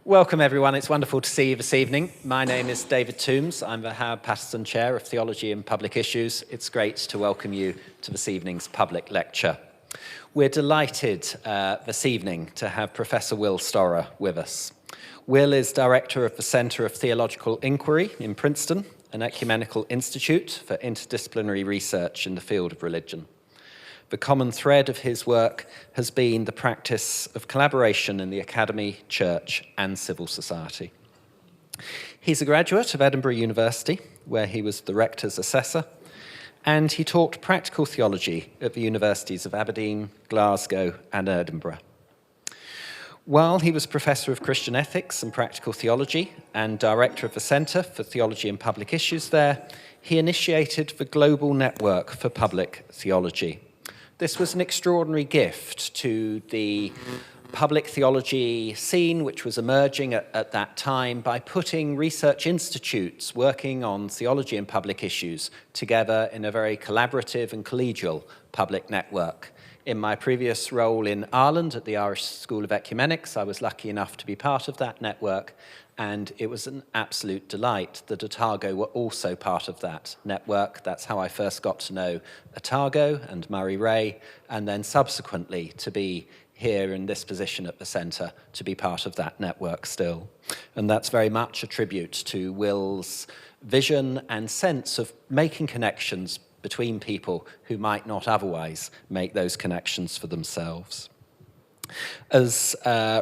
Welcome everyone, it's wonderful to see you this evening. My name is David Toombs, I'm the Howard Patterson Chair of Theology and Public Issues. It's great to welcome you to this evening's public lecture. We're delighted this evening to have Professor Will Storrar with us. Will is Director of the Center of Theological Inquiry in Princeton, an ecumenical institute for interdisciplinary research in the field of religion. The common thread of his work has been the practice of collaboration in the academy, church, and civil society. He's a graduate of Edinburgh University, where he was the rector's assessor, and he taught practical theology at the universities of Aberdeen, Glasgow, and Edinburgh. While he was Professor of Christian Ethics and Practical Theology and Director of the Center for Theology and Public Issues there, he initiated the Global Network for Public Theology. This was an extraordinary gift to the public theology scene, which was emerging at that time, by putting research institutes working on theology and public issues together in a very collaborative and collegial public network. In my previous role in Ireland at the Irish School of Ecumenics, I was lucky enough to be part of that network, and it was an absolute delight that Otago were also part of that network. That's how I first got to know Otago and Murray Ray, and then subsequently to be here in this position at the centre to be part of that network still. And that's very much a tribute to Will's vision and sense of making connections between people who might not otherwise make those connections for themselves. As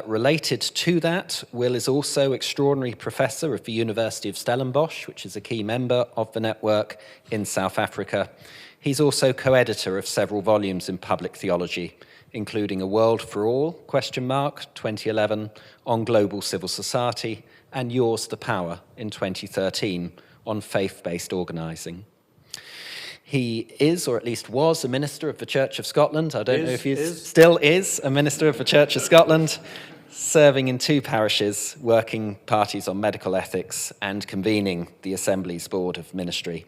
related to that, Will is also extraordinary professor of the University of Stellenbosch, which is a key member of the network in South Africa. He's also co-editor of several volumes in public theology, including A World for All, 2011, on global civil society, and Yours the Power in 2013 on faith-based organising. He is, or at least was, a minister of the Church of Scotland. I don't know if he still is a minister of the Church of Scotland, serving in 2 parishes, working parties on medical ethics and convening the Assembly's Board of Ministry.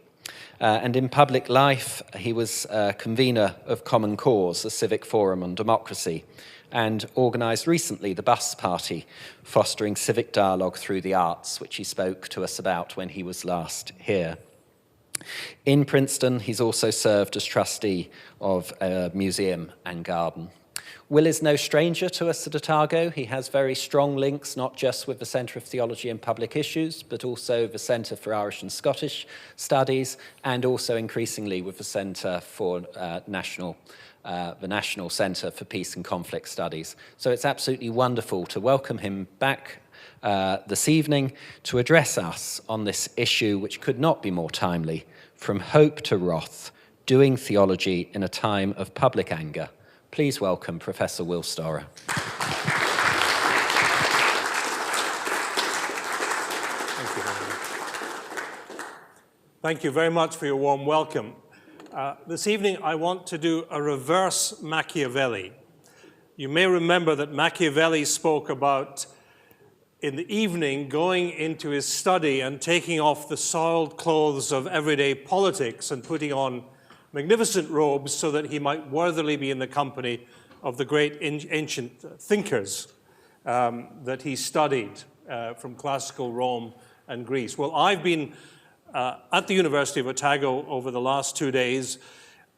And in public life, he was convener of Common Cause, a civic forum on democracy, and organised recently the Bus Party, fostering civic dialogue through the arts, which he spoke to us about when he was last here. In Princeton, he's also served as trustee of a museum and garden. Will is no stranger to us at Otago. He has very strong links, not just with the Center of Theology and Public Issues, but also the Center for Irish and Scottish Studies, and also increasingly with the Center for the National Center for Peace and Conflict Studies. So it's absolutely wonderful to welcome him back this evening to address us on this issue, which could not be more timely: from hope to wrath, doing theology in a time of public anger. Please welcome Professor Will Storrar. Thank you very much for your warm welcome. This evening I want to do a reverse Machiavelli. You may remember that Machiavelli spoke about, in the evening, going into his study and taking off the soiled clothes of everyday politics and putting on magnificent robes so that he might worthily be in the company of the great ancient thinkers that he studied from classical Rome and Greece. Well, I've been at the University of Otago over the last 2 days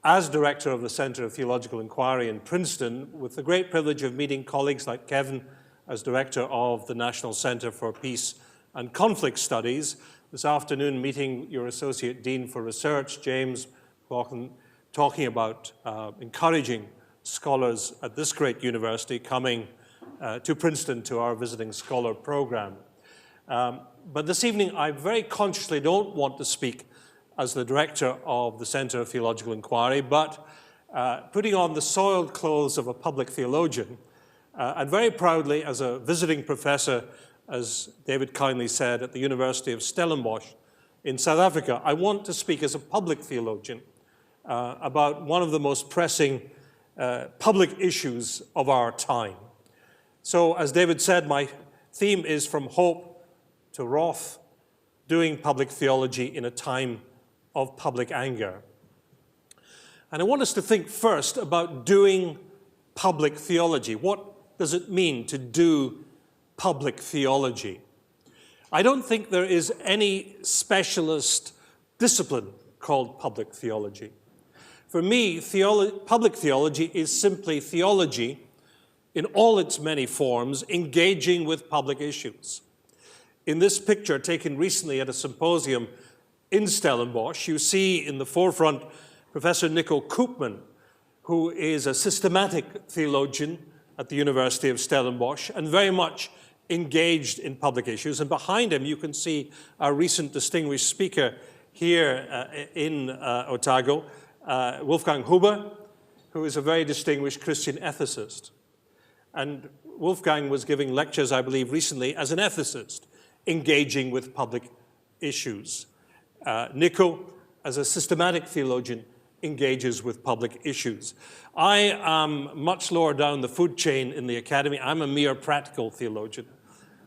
as director of the Center of Theological Inquiry in Princeton, with the great privilege of meeting colleagues like Kevin as director of the National Center for Peace and Conflict Studies. This afternoon, meeting your Associate Dean for Research, James Laughlin, talking about encouraging scholars at this great university coming to Princeton to our visiting scholar program. But this evening, I very consciously don't want to speak as the director of the Center of Theological Inquiry, but putting on the soiled clothes of a public theologian, and very proudly as a visiting professor, as David kindly said, at the University of Stellenbosch in South Africa, I want to speak as a public theologian about one of the most pressing public issues of our time. So, as David said, my theme is from hope to wrath, doing public theology in a time of public anger. And I want us to think first about doing public theology. What does it mean to do public theology. I don't think there is any specialist discipline called public theology. For me, public theology is simply theology in all its many forms, engaging with public issues. In this picture taken recently at a symposium in Stellenbosch, you see in the forefront Professor Nico Koopman, who is a systematic theologian at the University of Stellenbosch and very much engaged in public issues. And behind him, you can see our recent distinguished speaker here in Otago, Wolfgang Huber, who is a very distinguished Christian ethicist. And Wolfgang was giving lectures, I believe, recently as an ethicist, engaging with public issues. Nico, as a systematic theologian, engages with public issues. I am much lower down the food chain in the academy. I'm a mere practical theologian,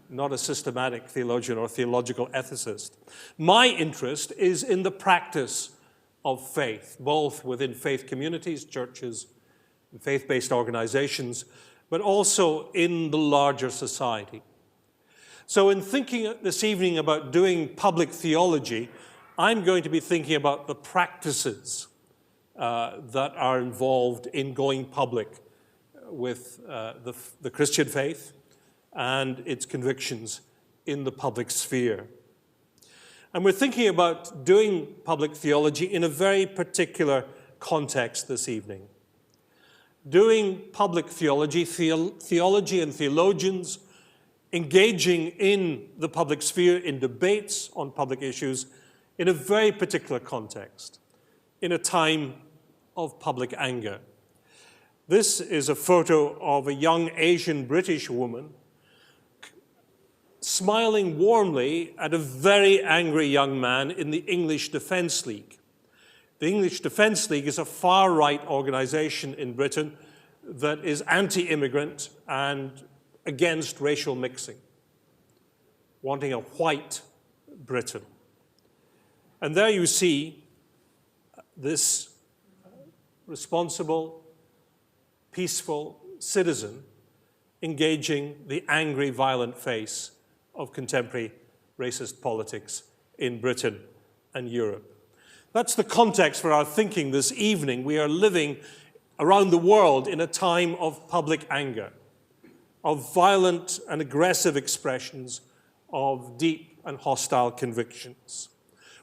not a systematic theologian or theological ethicist. My interest is in the practice of faith, both within faith communities, churches, and faith-based organizations, but also in the larger society. So in thinking this evening about doing public theology, I'm going to be thinking about the practices that are involved in going public with the Christian faith and its convictions in the public sphere. And we're thinking about doing public theology in a very particular context this evening. Doing public theology, theology and theologians engaging in the public sphere in debates on public issues in a very particular context, in a time of public anger. This is a photo of a young Asian British woman smiling warmly at a very angry young man in the English Defence League. The English Defence League is a far-right organization in Britain that is anti-immigrant and against racial mixing, wanting a white Britain. And there you see this responsible, peaceful citizen engaging the angry, violent face of contemporary racist politics in Britain and Europe. That's the context for our thinking this evening. We are living around the world in a time of public anger, of violent and aggressive expressions of deep and hostile convictions.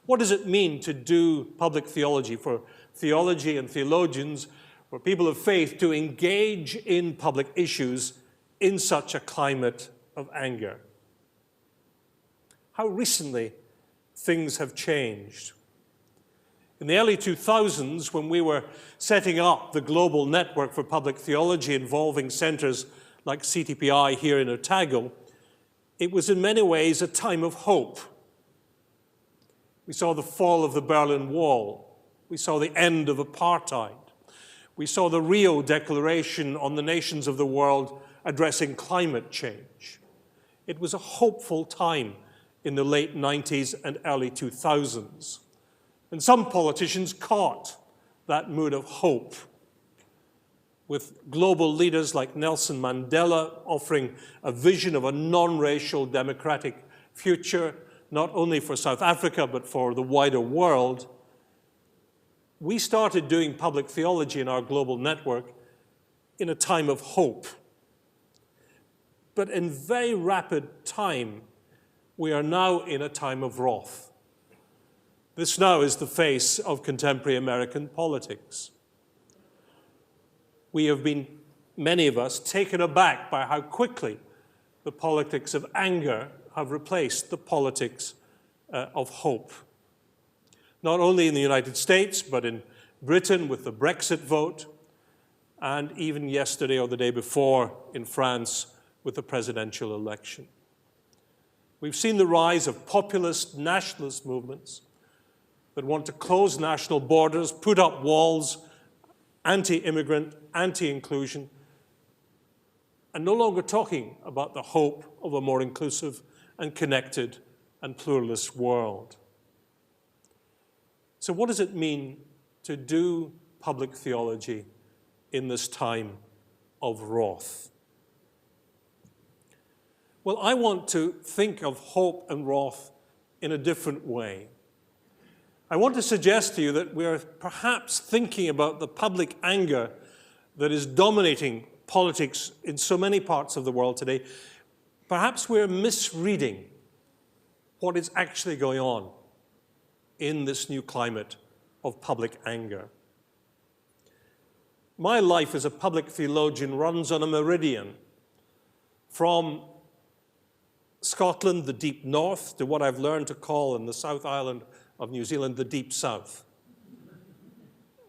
What does it mean to do public theology, for theology and theologians, for people of faith to engage in public issues in such a climate of anger? How recently things have changed. In the early 2000s, when we were setting up the global network for public theology involving centers like CTPI here in Otago, it was in many ways a time of hope. We saw the fall of the Berlin Wall. We saw the end of apartheid. We saw the Rio Declaration on the nations of the world addressing climate change. It was a hopeful time in the late 90s and early 2000s. And some politicians caught that mood of hope, with global leaders like Nelson Mandela offering a vision of a non-racial democratic future, not only for South Africa, but for the wider world. We started doing public theology in our global network in a time of hope. But in very rapid time, we are now in a time of wrath. This now is the face of contemporary American politics. We have been, many of us, taken aback by how quickly the politics of anger have replaced the politics of hope. Not only in the United States, but in Britain with the Brexit vote, and even yesterday or the day before in France with the presidential election. We've seen the rise of populist nationalist movements that want to close national borders, put up walls, anti-immigrant, anti-inclusion, and no longer talking about the hope of a more inclusive and connected and pluralist world. So what does it mean to do public theology in this time of wrath? Well, I want to think of hope and wrath in a different way. I want to suggest to you that we are perhaps thinking about the public anger that is dominating politics in so many parts of the world today. Perhaps we're misreading what is actually going on in this new climate of public anger. My life as a public theologian runs on a meridian from Scotland, the deep north, to what I've learned to call in the South Island of New Zealand, the deep south.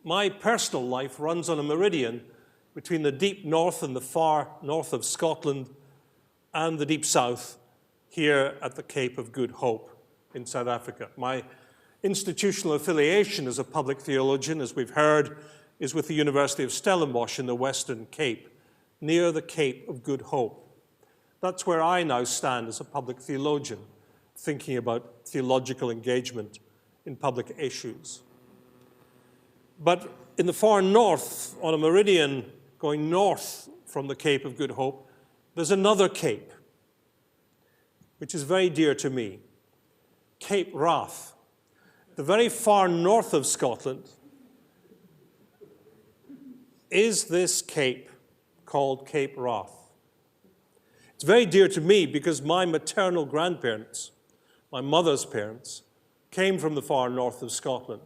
My personal life runs on a meridian between the deep north and the far north of Scotland and the deep south here at the Cape of Good Hope in South Africa. My institutional affiliation as a public theologian, as we've heard, is with the University of Stellenbosch in the Western Cape, near the Cape of Good Hope. That's where I now stand as a public theologian, thinking about theological engagement in public issues. But in the far north, on a meridian going north from the Cape of Good Hope, there's another cape, which is very dear to me, Cape Wrath. The very far north of Scotland is this cape called Cape Wrath. It's very dear to me because my maternal grandparents, my mother's parents, came from the far north of Scotland.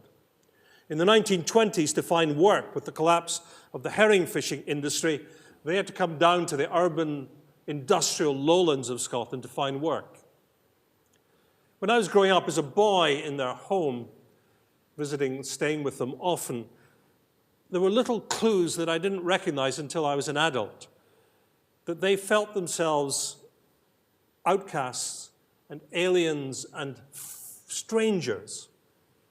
In the 1920s, to find work with the collapse of the herring fishing industry, they had to come down to the urban industrial lowlands of Scotland to find work. When I was growing up as a boy in their home, visiting, staying with them often, there were little clues that I didn't recognize until I was an adult, that they felt themselves outcasts and aliens and strangers,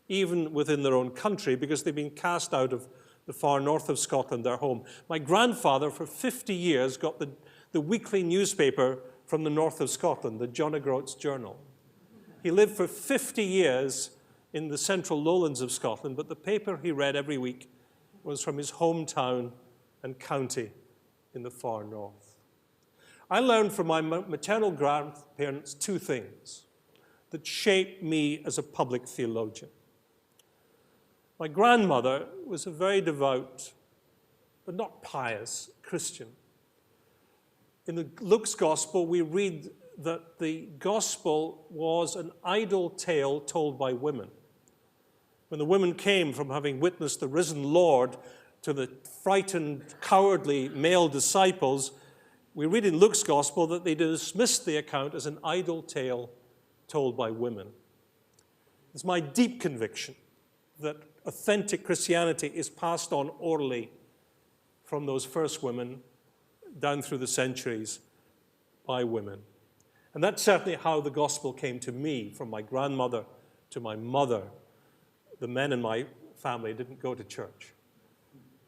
even within their own country, because they'd been cast out of the far north of Scotland, their home. My grandfather, for 50 years, got the weekly newspaper from the north of Scotland, the John O'Groats Journal. He lived for 50 years in the central lowlands of Scotland, but the paper he read every week was from his hometown and county in the far north. I learned from my maternal grandparents two things that shaped me as a public theologian. My grandmother was a very devout, but not pious, Christian. In the Luke's Gospel, we read that the Gospel was an idle tale told by women. When the women came from having witnessed the risen Lord to the frightened, cowardly male disciples, we read in Luke's Gospel that they dismissed the account as an idle tale told by women. It's my deep conviction that authentic Christianity is passed on orally from those first women down through the centuries by women. And that's certainly how the gospel came to me, from my grandmother to my mother. The men in my family didn't go to church,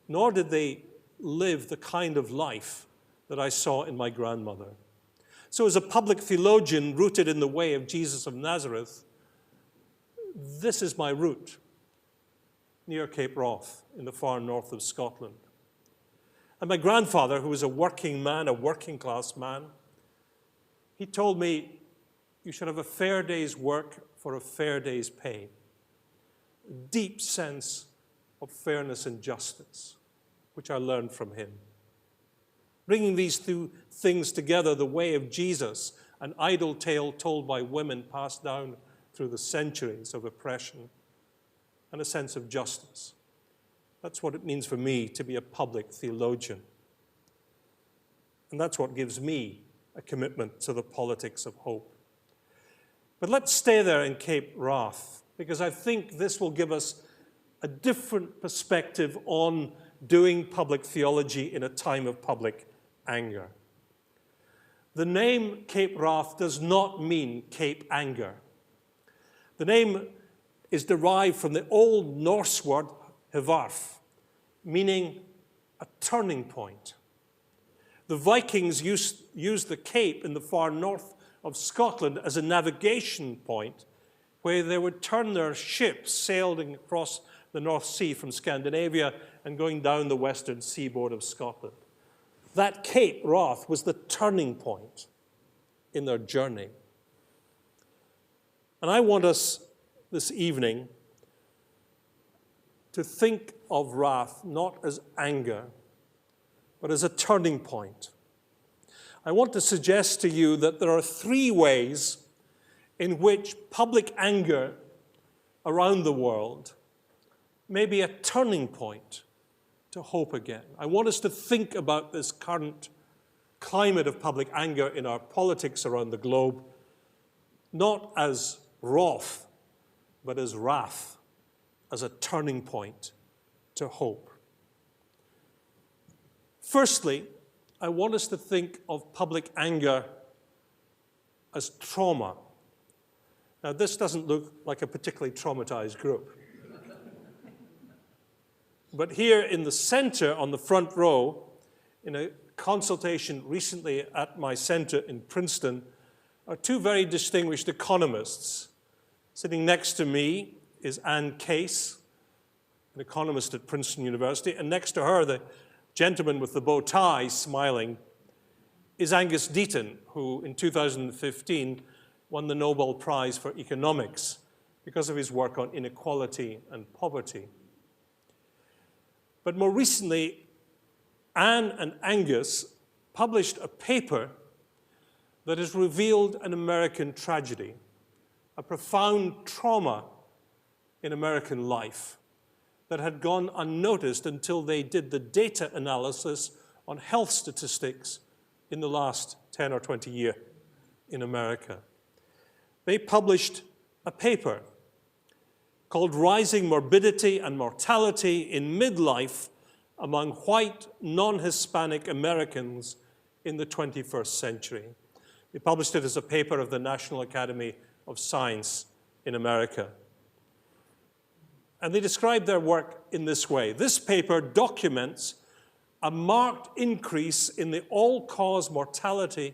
nor did they live the kind of life that I saw in my grandmother. So as a public theologian rooted in the way of Jesus of Nazareth, this is my route, near Cape Wrath in the far north of Scotland. And my grandfather, who was a working man, a working class man, he told me, you should have a fair day's work for a fair day's pay. A deep sense of fairness and justice, which I learned from him. Bringing these two things together, the way of Jesus, an idle tale told by women passed down through the centuries of oppression, and a sense of justice. That's what it means for me to be a public theologian. And that's what gives me a commitment to the politics of hope. But let's stay there in Cape Wrath, because I think this will give us a different perspective on doing public theology in a time of public anger. The name Cape Wrath does not mean Cape Anger. The name is derived from the Old Norse word hivarf, meaning a turning point. The Vikings used the Cape in the far north of Scotland as a navigation point where they would turn their ships sailing across the North Sea from Scandinavia and going down the western seaboard of Scotland. That Cape Wrath was the turning point. in their journey. And I want us this evening to think of wrath not as anger, but as a turning point. I want to suggest to you that there are three ways in which public anger around the world may be a turning point to hope again. I want us to think about this current climate of public anger in our politics around the globe, not as wrath, but as wrath, as a turning point to hope. Firstly, I want us to think of public anger as trauma. Now, this doesn't look like a particularly traumatized group. But here in the center, on the front row, in a consultation recently at my center in Princeton, are two very distinguished economists. Sitting next to me is Anne Case, an economist at Princeton University, and next to her, the gentleman with the bow tie smiling, is Angus Deaton, who in 2015 won the Nobel Prize for Economics because of his work on inequality and poverty. But more recently, Anne and Angus published a paper that has revealed an American tragedy, a profound trauma in American life that had gone unnoticed until they did the data analysis on health statistics in the last 10 or 20 years in America. They published a paper called Rising Morbidity and Mortality in Midlife Among White Non-Hispanic Americans in the 21st Century. They published it as a paper of the National Academy of Science in America. And they described their work in this way. This paper documents a marked increase in the all-cause mortality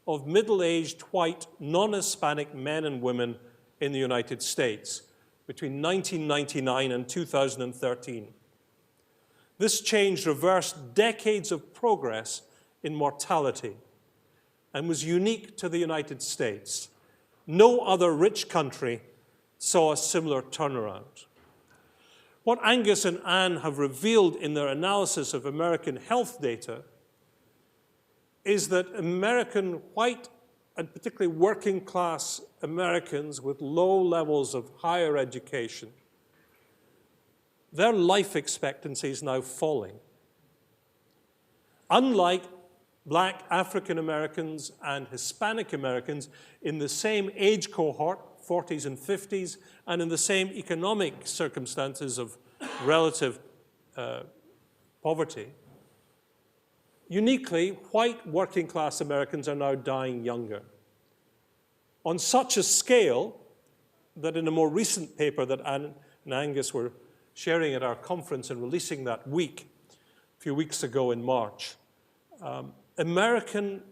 of middle-aged white non-Hispanic men and women in the United States between 1999 and 2013. This change reversed decades of progress in mortality and was unique to the United States. No other rich country saw a similar turnaround. What Angus and Anne have revealed in their analysis of American health data is that American white and particularly working class Americans with low levels of higher education, their life expectancy is now falling. Unlike Black African Americans and Hispanic Americans in the same age cohort, 40s and 50s, and in the same economic circumstances of relative poverty, uniquely, white working class Americans are now dying younger. On such a scale that in a more recent paper that Anne and Angus were sharing at our conference and releasing that week, a few weeks ago in March, American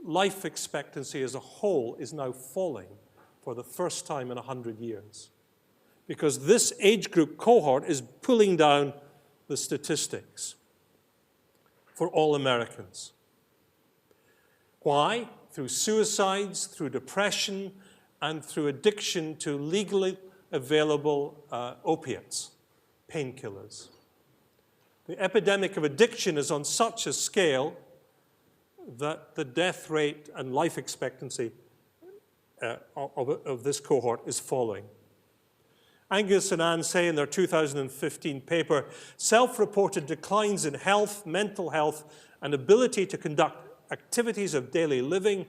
life expectancy as a whole is now falling for the first time in 100 years. Because this age group cohort is pulling down the statistics for all Americans. Why? Through suicides, through depression, and through addiction to legally available opiates, painkillers. The epidemic of addiction is on such a scale that the death rate and life expectancy of this cohort is falling. Angus and Anne say in their 2015 paper, self-reported declines in health, mental health, and ability to conduct activities of daily living,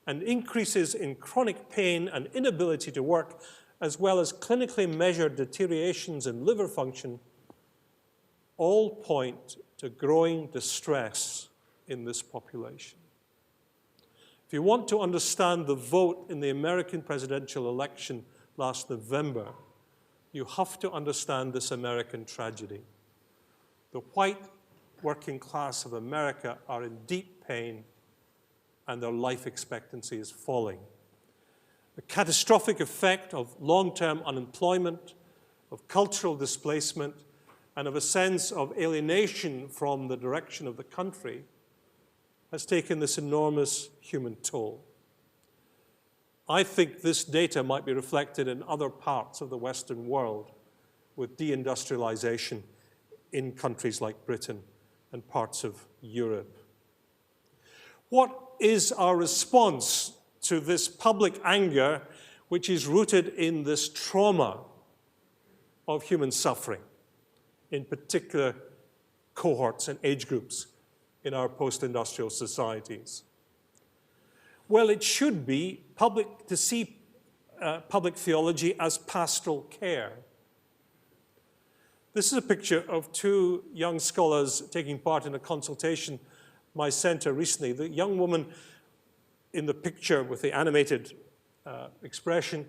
and increases in chronic pain and inability to work, as well as clinically measured deteriorations in liver function, all point to growing distress in this population. If you want to understand the vote in the American presidential election last November, you have to understand this American tragedy. The white working class of America are in deep pain and their life expectancy is falling. The catastrophic effect of long-term unemployment, of cultural displacement, and of a sense of alienation from the direction of the country has taken this enormous human toll. I think this data might be reflected in other parts of the Western world with deindustrialization in countries like Britain and parts of Europe. What is our response to this public anger which is rooted in this trauma of human suffering, in particular cohorts and age groups in our post-industrial societies? Well, it should be to see public theology as pastoral care. This is a picture of two young scholars taking part in a consultation at my center recently. The young woman in the picture with the animated expression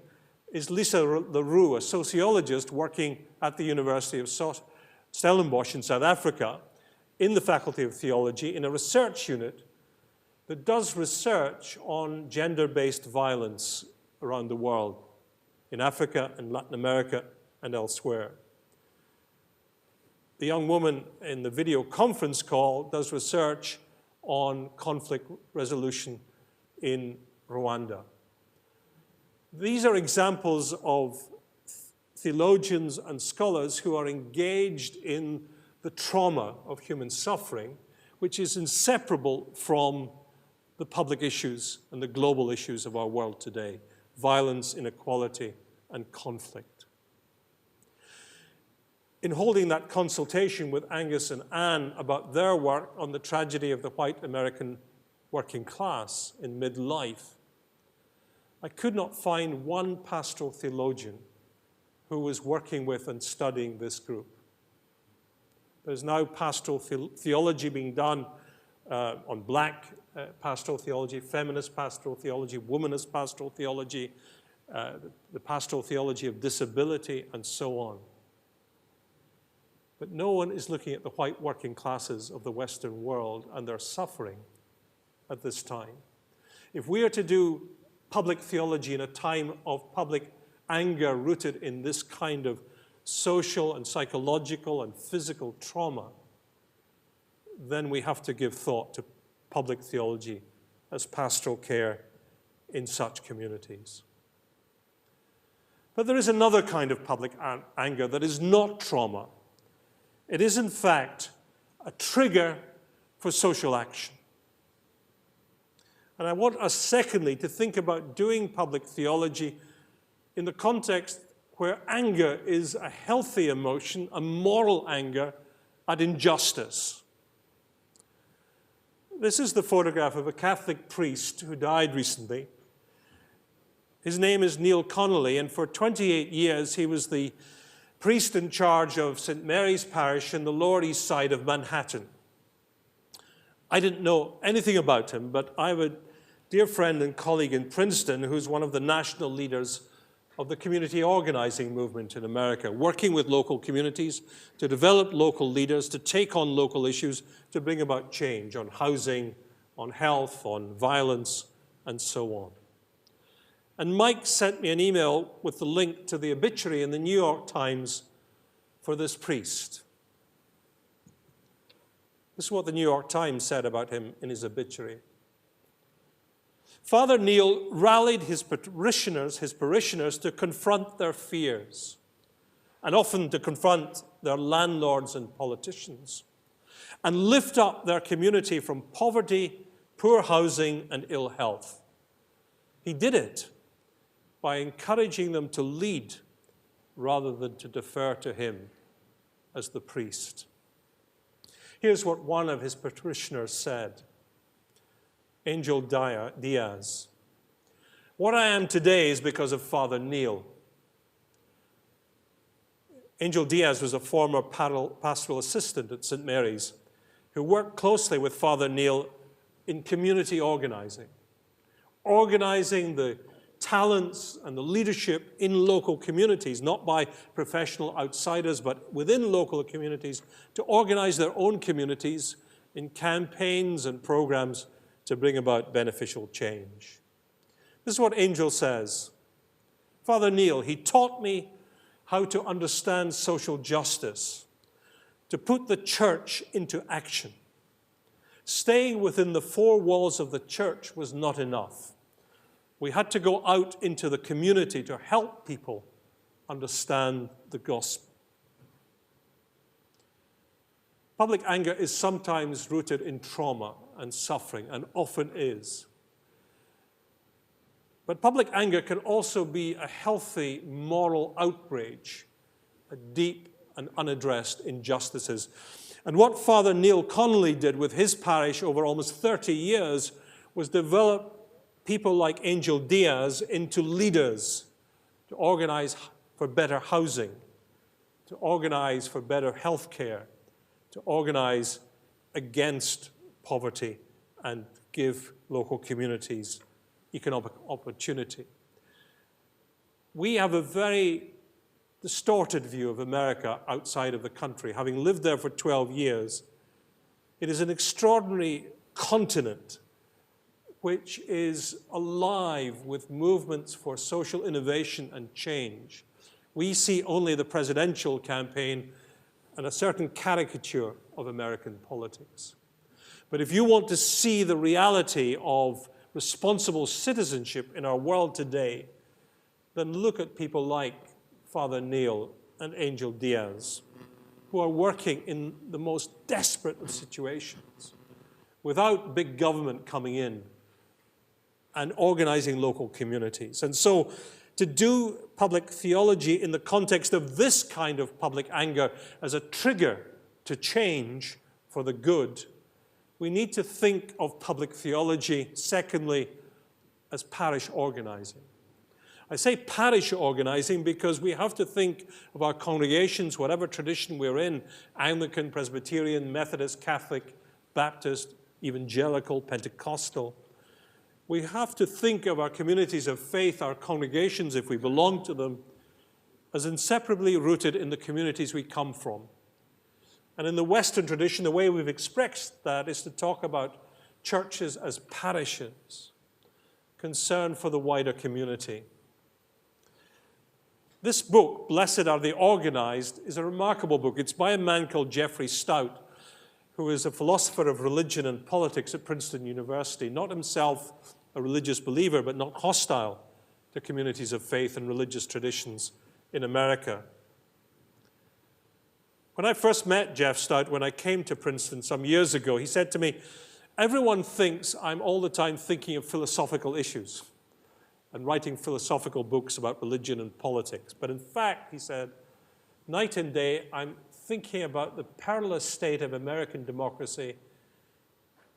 is Lisa LaRue, a sociologist working at the University of Stellenbosch in South Africa in the Faculty of Theology in a research unit that does research on gender-based violence around the world, in Africa and Latin America and elsewhere. The young woman in the video conference call does research on conflict resolution in Rwanda. These are examples of theologians and scholars who are engaged in the trauma of human suffering, which is inseparable from the public issues and the global issues of our world today: violence, inequality, and conflict. In holding that consultation with Angus and Anne about their work on the tragedy of the white American working class in midlife, I could not find one pastoral theologian who was working with and studying this group. There's now pastoral theology being done on black pastoral theology, feminist pastoral theology, womanist pastoral theology, the pastoral theology of disability, and so on. But no one is looking at the white working classes of the Western world and their suffering at this time. If we are to do public theology in a time of public anger rooted in this kind of social and psychological and physical trauma, then we have to give thought to public theology as pastoral care in such communities. But there is another kind of public anger that is not trauma. It is, in fact, a trigger for social action. And I want us, secondly, to think about doing public theology in the context where anger is a healthy emotion, a moral anger at injustice. This is the photograph of a Catholic priest who died recently. His name is Neil Connolly, and for 28 years he was the priest in charge of St. Mary's Parish in the Lower East Side of Manhattan. I didn't know anything about him, but I have a dear friend and colleague in Princeton who's one of the national leaders of the community organizing movement in America, working with local communities to develop local leaders, to take on local issues, to bring about change on housing, on health, on violence, and so on. And Mike sent me an email with the link to the obituary in the New York Times for this priest. This is what the New York Times said about him in his obituary. Father Neil rallied his parishioners to confront their fears, and often to confront their landlords and politicians, and lift up their community from poverty, poor housing, and ill health. He did it by encouraging them to lead rather than to defer to him as the priest. Here's what one of his parishioners said. Angel Diaz. What I am today is because of Father Neil. Angel Diaz was a former pastoral assistant at St. Mary's who worked closely with Father Neil in community organizing the talents and the leadership in local communities, not by professional outsiders, but within local communities, to organize their own communities in campaigns and programs to bring about beneficial change. This is what Angel says. Father Neil, he taught me how to understand social justice, to put the church into action. Staying within the four walls of the church was not enough. We had to go out into the community to help people understand the gospel. Public anger is sometimes rooted in trauma and suffering, and often is. But public anger can also be a healthy moral outrage at deep and unaddressed injustices. And what Father Neil Connolly did with his parish over almost 30 years was develop people like Angel Diaz into leaders to organize for better housing, to organize for better health care, to organize against poverty and give local communities economic opportunity. We have a very distorted view of America outside of the country. Having lived there for 12 years, it is an extraordinary continent which is alive with movements for social innovation and change. We see only the presidential campaign and a certain caricature of American politics. But if you want to see the reality of responsible citizenship in our world today, then look at people like Father Neil and Angel Diaz, who are working in the most desperate of situations, without big government coming in and organizing local communities. And so, to do public theology in the context of this kind of public anger as a trigger to change for the good, we need to think of public theology, secondly, as parish organizing. I say parish organizing because we have to think of our congregations, whatever tradition we're in, Anglican, Presbyterian, Methodist, Catholic, Baptist, Evangelical, Pentecostal. We have to think of our communities of faith, our congregations, if we belong to them, as inseparably rooted in the communities we come from. And in the Western tradition, the way we've expressed that is to talk about churches as parishes, concern for the wider community. This book, Blessed Are the Organized, is a remarkable book. It's by a man called Geoffrey Stout, who is a philosopher of religion and politics at Princeton University, not himself a religious believer, but not hostile to communities of faith and religious traditions in America. When I first met Jeff Stout, when I came to Princeton some years ago, he said to me, "Everyone thinks I'm all the time thinking of philosophical issues and writing philosophical books about religion and politics. But in fact," he said, "night and day, I'm thinking about the perilous state of American democracy,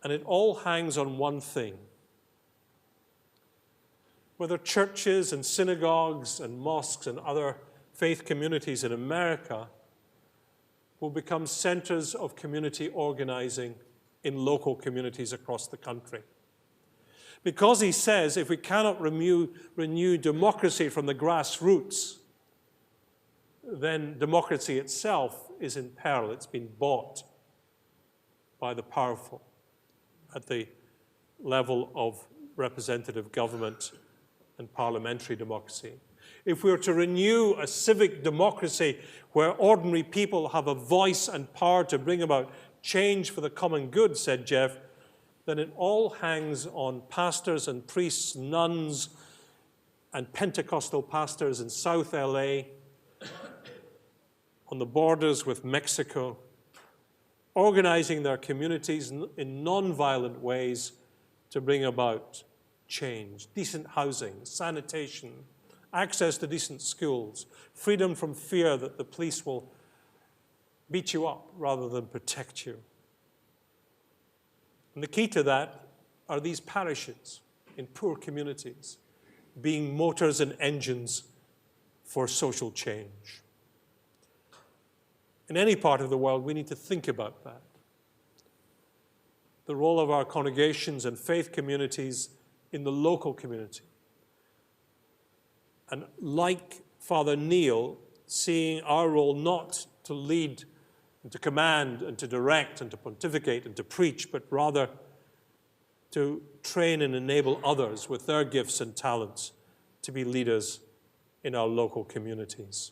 and it all hangs on one thing. Whether churches and synagogues and mosques and other faith communities in America will become centers of community organizing in local communities across the country. Because," he says, "if we cannot renew democracy from the grassroots, then democracy itself is in peril. It's been bought by the powerful at the level of representative government and parliamentary democracy. If we are to renew a civic democracy where ordinary people have a voice and power to bring about change for the common good," said Jeff, "then it all hangs on pastors and priests, nuns, and Pentecostal pastors in South LA, on the borders with Mexico, organizing their communities in non-violent ways to bring about change, decent housing, sanitation, access to decent schools, freedom from fear that the police will beat you up rather than protect you." And the key to that are these parishes in poor communities, being motors and engines for social change. In any part of the world, we need to think about that. The role of our congregations and faith communities in the local community. And like Father Neil, seeing our role not to lead and to command and to direct and to pontificate and to preach, but rather to train and enable others with their gifts and talents to be leaders in our local communities.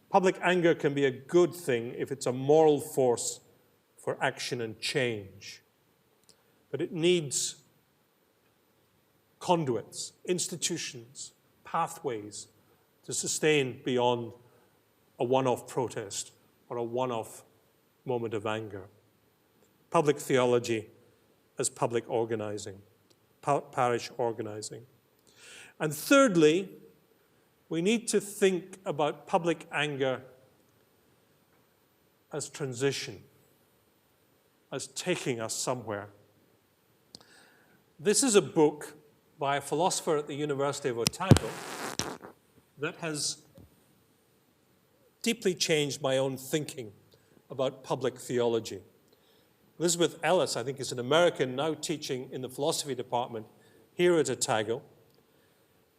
Public anger can be a good thing if it's a moral force for action and change, but it needs conduits, institutions, pathways to sustain beyond a one-off protest or a one-off moment of anger. Public theology as public organizing, parish organizing. And thirdly, we need to think about public anger as transition, as taking us somewhere. This is a book by a philosopher at the University of Otago that has deeply changed my own thinking about public theology. Elizabeth Ellis, I think, is an American now teaching in the philosophy department here at Otago.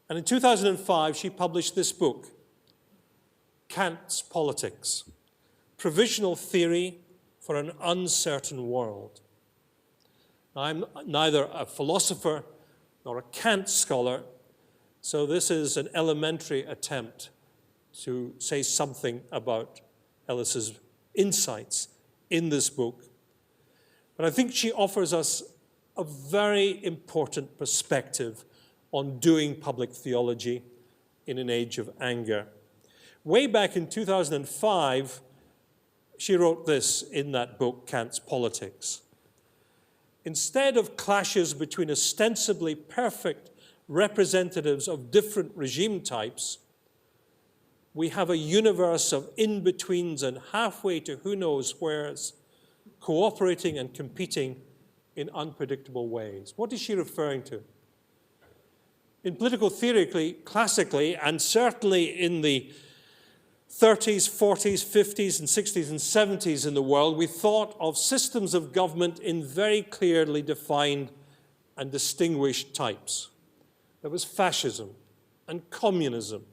And in 2005, she published this book, Kant's Politics, Provisional Theory for an Uncertain World. Now, I'm neither a philosopher nor a Kant scholar, so this is an elementary attempt to say something about Ellis's insights in this book. But I think she offers us a very important perspective on doing public theology in an age of anger. Way back in 2005, she wrote this in that book, Kant's Politics. Instead of clashes between ostensibly perfect representatives of different regime types, we have a universe of in-betweens and halfway to who knows wheres, cooperating and competing in unpredictable ways. What is she referring to? In political theory, classically, and certainly in the 30s, 40s, 50s, and 60s, and 70s in the world, we thought of systems of government in very clearly defined and distinguished types. There was fascism and communism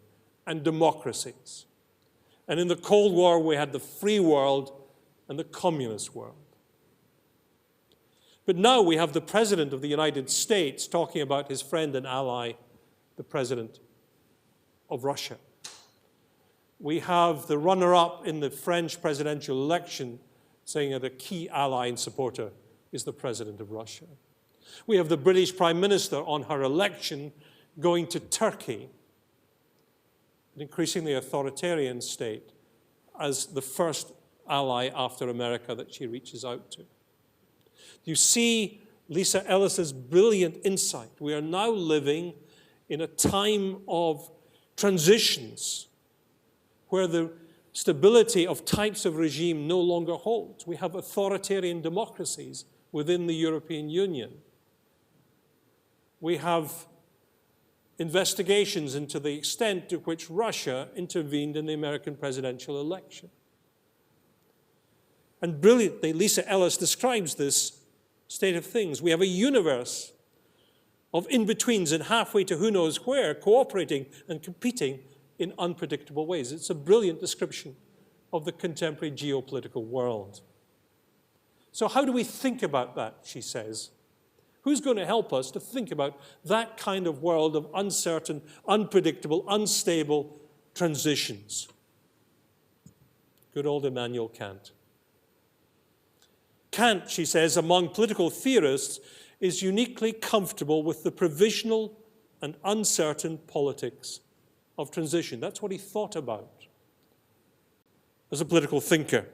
and democracies. And in the Cold War, we had the free world and the communist world. But now we have the President of the United States talking about his friend and ally, the President of Russia. We have the runner-up in the French presidential election saying that a key ally and supporter is the President of Russia. We have the British Prime Minister on her election going to Turkey, an increasingly authoritarian state, as the first ally after America that she reaches out to. You see Lisa Ellis's brilliant insight. We are now living in a time of transitions where the stability of types of regime no longer holds. We have authoritarian democracies within the European Union. We have investigations into the extent to which Russia intervened in the American presidential election. And brilliantly, Lisa Ellis describes this state of things. We have a universe of in-betweens and halfway to who knows where, cooperating and competing in unpredictable ways. It's a brilliant description of the contemporary geopolitical world. So how do we think about that, she says? Who's going to help us to think about that kind of world of uncertain, unpredictable, unstable transitions? Good old Immanuel Kant. Kant, she says, among political theorists, is uniquely comfortable with the provisional and uncertain politics of transition. That's what he thought about as a political thinker.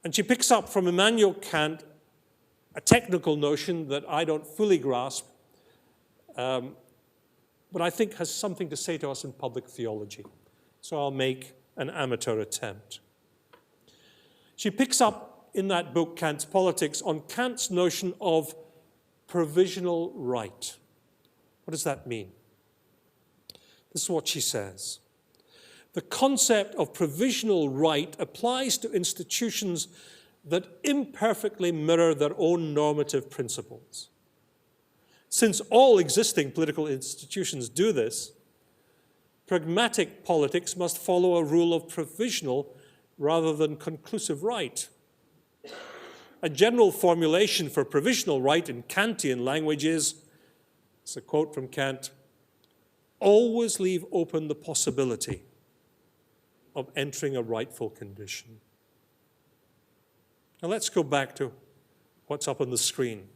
And she picks up from Immanuel Kant a technical notion that I don't fully grasp, but I think has something to say to us in public theology. So I'll make an amateur attempt. She picks up in that book, Kant's Politics, on Kant's notion of provisional right. What does that mean? This is what she says. The concept of provisional right applies to institutions that imperfectly mirror their own normative principles. Since all existing political institutions do this, pragmatic politics must follow a rule of provisional rather than conclusive right. A general formulation for provisional right in Kantian language is, it's a quote from Kant, always leave open the possibility of entering a rightful condition. Now let's go back to what's up on the screen.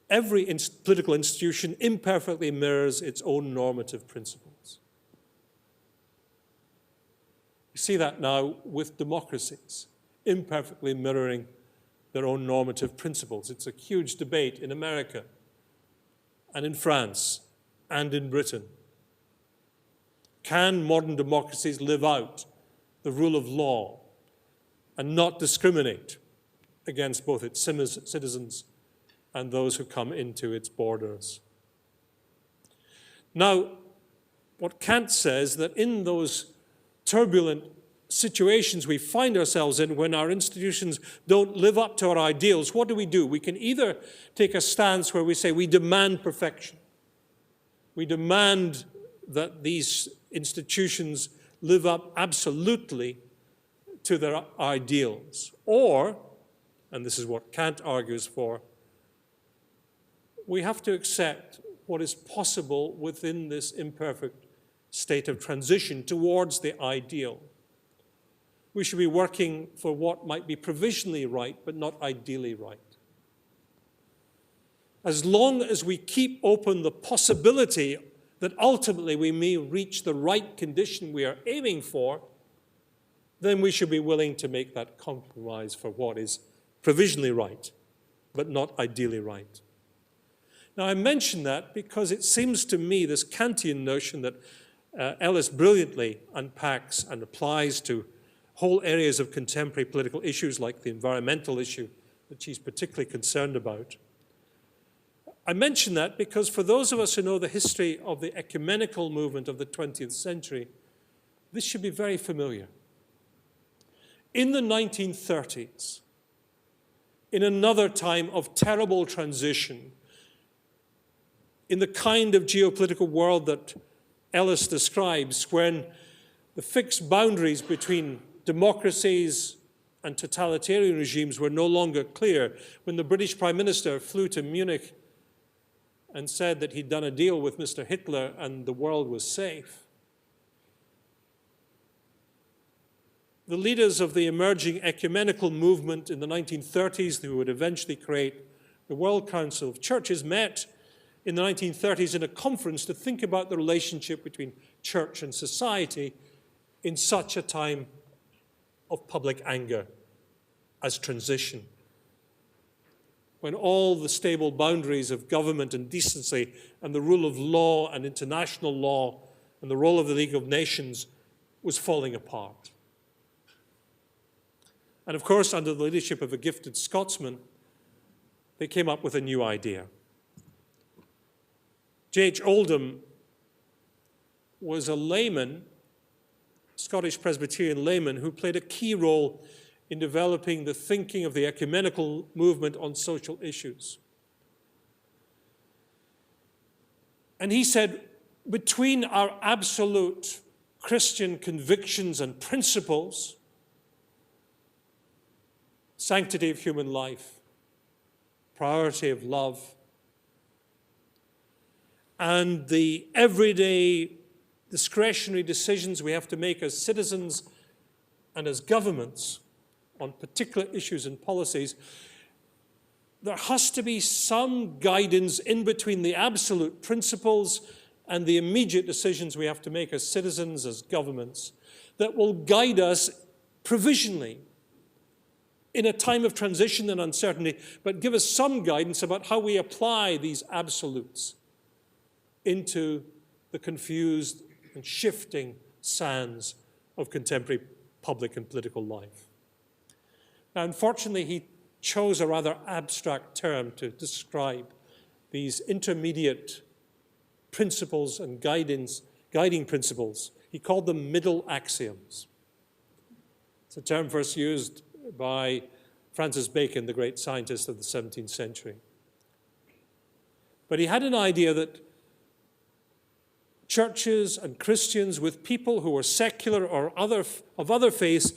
every political institution imperfectly mirrors its own normative principles. You see that now with democracies, imperfectly mirroring their own normative principles. It's a huge debate in America and in France and in Britain. Can modern democracies live out the rule of law and not discriminate against both its citizens and those who come into its borders? Now, what Kant says that in those turbulent situations we find ourselves in when our institutions don't live up to our ideals, what do? We can either take a stance where we say we demand perfection. We demand that these institutions live up absolutely to their ideals. Or, and this is what Kant argues for, we have to accept what is possible within this imperfect state of transition towards the ideal. We should be working for what might be provisionally right, but not ideally right. As long as we keep open the possibility that ultimately we may reach the right condition we are aiming for, then we should be willing to make that compromise for what is provisionally right, but not ideally right. Now, I mention that because it seems to me this Kantian notion that Ellis brilliantly unpacks and applies to whole areas of contemporary political issues like the environmental issue that she's particularly concerned about. I mention that because for those of us who know the history of the ecumenical movement of the 20th century, this should be very familiar. In the 1930s, in another time of terrible transition, in the kind of geopolitical world that Ellis describes, when the fixed boundaries between democracies and totalitarian regimes were no longer clear, when the British Prime Minister flew to Munich and said that he'd done a deal with Mr. Hitler and the world was safe, the leaders of the emerging ecumenical movement in the 1930s, who would eventually create the World Council of Churches, met in the 1930s in a conference to think about the relationship between church and society in such a time of public anger as transition, when all the stable boundaries of government and decency and the rule of law and international law and the role of the League of Nations was falling apart. And of course, under the leadership of a gifted Scotsman, they came up with a new idea. J.H. Oldham was a layman, Scottish Presbyterian layman, who played a key role in developing the thinking of the ecumenical movement on social issues. And he said, between our absolute Christian convictions and principles, sanctity of human life, priority of love, and the everyday discretionary decisions we have to make as citizens and as governments on particular issues and policies, there has to be some guidance in between the absolute principles and the immediate decisions we have to make as citizens, as governments, that will guide us provisionally in a time of transition and uncertainty, but give us some guidance about how we apply these absolutes into the confused and shifting sands of contemporary public and political life. Now, unfortunately, he chose a rather abstract term to describe these intermediate principles and guiding principles. He called them middle axioms. It's a term first used by Francis Bacon, the great scientist of the 17th century. But he had an idea that churches and Christians with people who were secular or of other faiths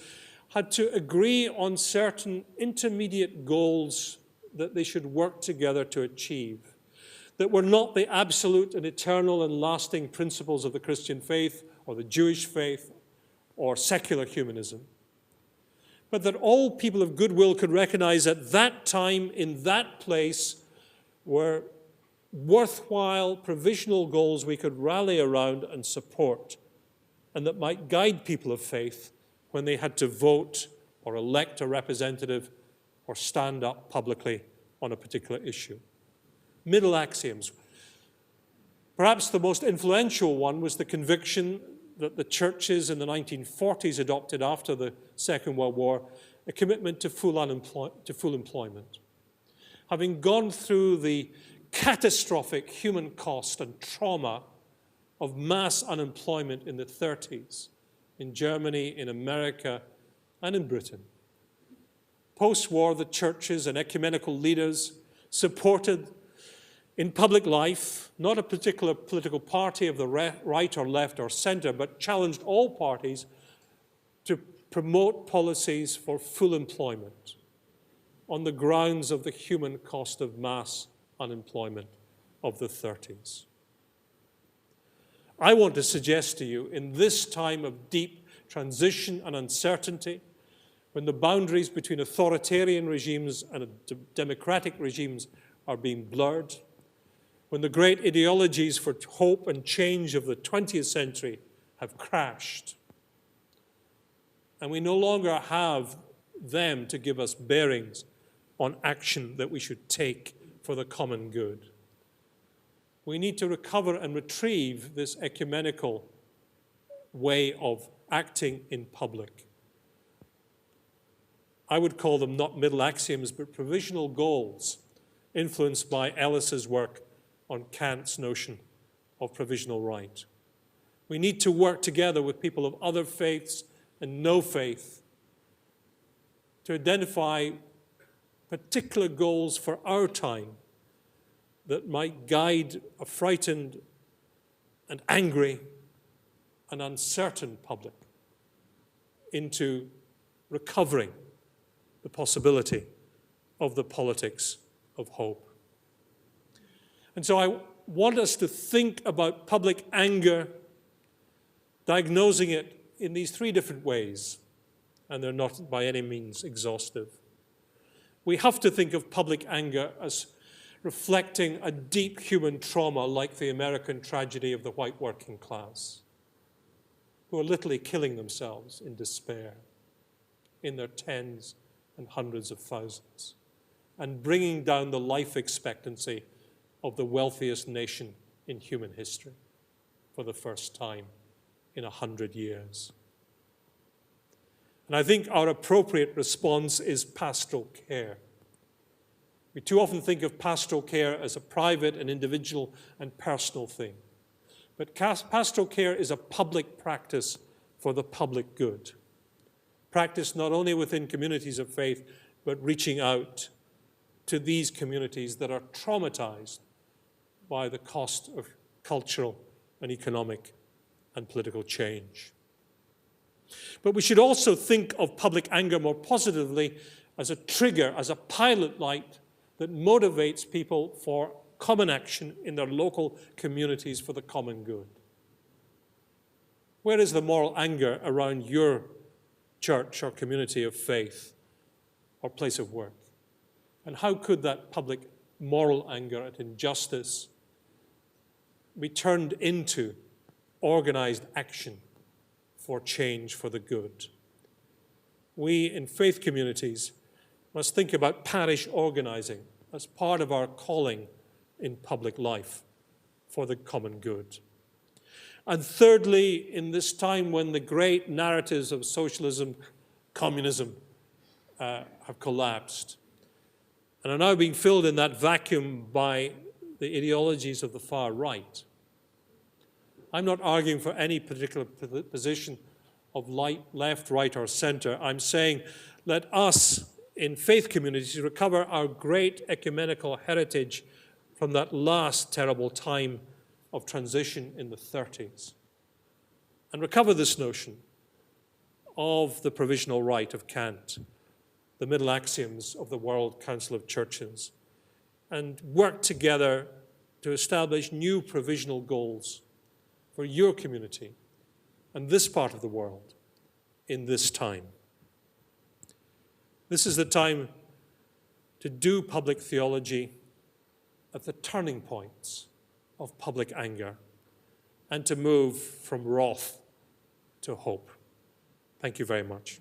had to agree on certain intermediate goals that they should work together to achieve, that were not the absolute and eternal and lasting principles of the Christian faith or the Jewish faith or secular humanism, but that all people of goodwill could recognize at that time, in that place, were worthwhile provisional goals we could rally around and support, and that might guide people of faith when they had to vote or elect a representative or stand up publicly on a particular issue. Middle axioms. Perhaps the most influential one was the conviction that the churches in the 1940s adopted after the Second World War, a commitment to full employment. Having gone through the catastrophic human cost and trauma of mass unemployment in the 30s, in Germany, in America, and in Britain. Post-war, the churches and ecumenical leaders supported in public life, not a particular political party of the right or left or centre, but challenged all parties to promote policies for full employment on the grounds of the human cost of mass unemployment of the 30s. I want to suggest to you, in this time of deep transition and uncertainty, when the boundaries between authoritarian regimes and democratic regimes are being blurred, when the great ideologies for hope and change of the 20th century have crashed, and we no longer have them to give us bearings on action that we should take for the common good. We need to recover and retrieve this ecumenical way of acting in public. I would call them not middle axioms, but provisional goals, influenced by Ellis's work on Kant's notion of provisional right. We need to work together with people of other faiths and no faith to identify particular goals for our time that might guide a frightened and angry and uncertain public into recovering the possibility of the politics of hope. And so I want us to think about public anger, diagnosing it in these three different ways, and they're not by any means exhaustive. We have to think of public anger as reflecting a deep human trauma like the American tragedy of the white working class, who are literally killing themselves in despair in their tens and hundreds of thousands, and bringing down the life expectancy of the wealthiest nation in human history for the first time in 100 years. And I think our appropriate response is pastoral care. We too often think of pastoral care as a private and individual and personal thing. But pastoral care is a public practice for the public good. Practice not only within communities of faith, but reaching out to these communities that are traumatized by the cost of cultural and economic and political change. But we should also think of public anger more positively as a trigger, as a pilot light that motivates people for common action in their local communities for the common good. Where is the moral anger around your church or community of faith or place of work? And how could that public moral anger at injustice be turned into organized action for change for the good? We in faith communities must think about parish organizing as part of our calling in public life for the common good. And thirdly, in this time when the great narratives of socialism, communism have collapsed and are now being filled in that vacuum by the ideologies of the far right, I'm not arguing for any particular position of left, right, or center. I'm saying let us in faith communities recover our great ecumenical heritage from that last terrible time of transition in the 30s, and recover this notion of the provisional right of Kant, the middle axioms of the World Council of Churches, and work together to establish new provisional goals for your community and this part of the world in this time. This is the time to do public theology, at the turning points of public anger and to move from wrath to hope. Thank you very much.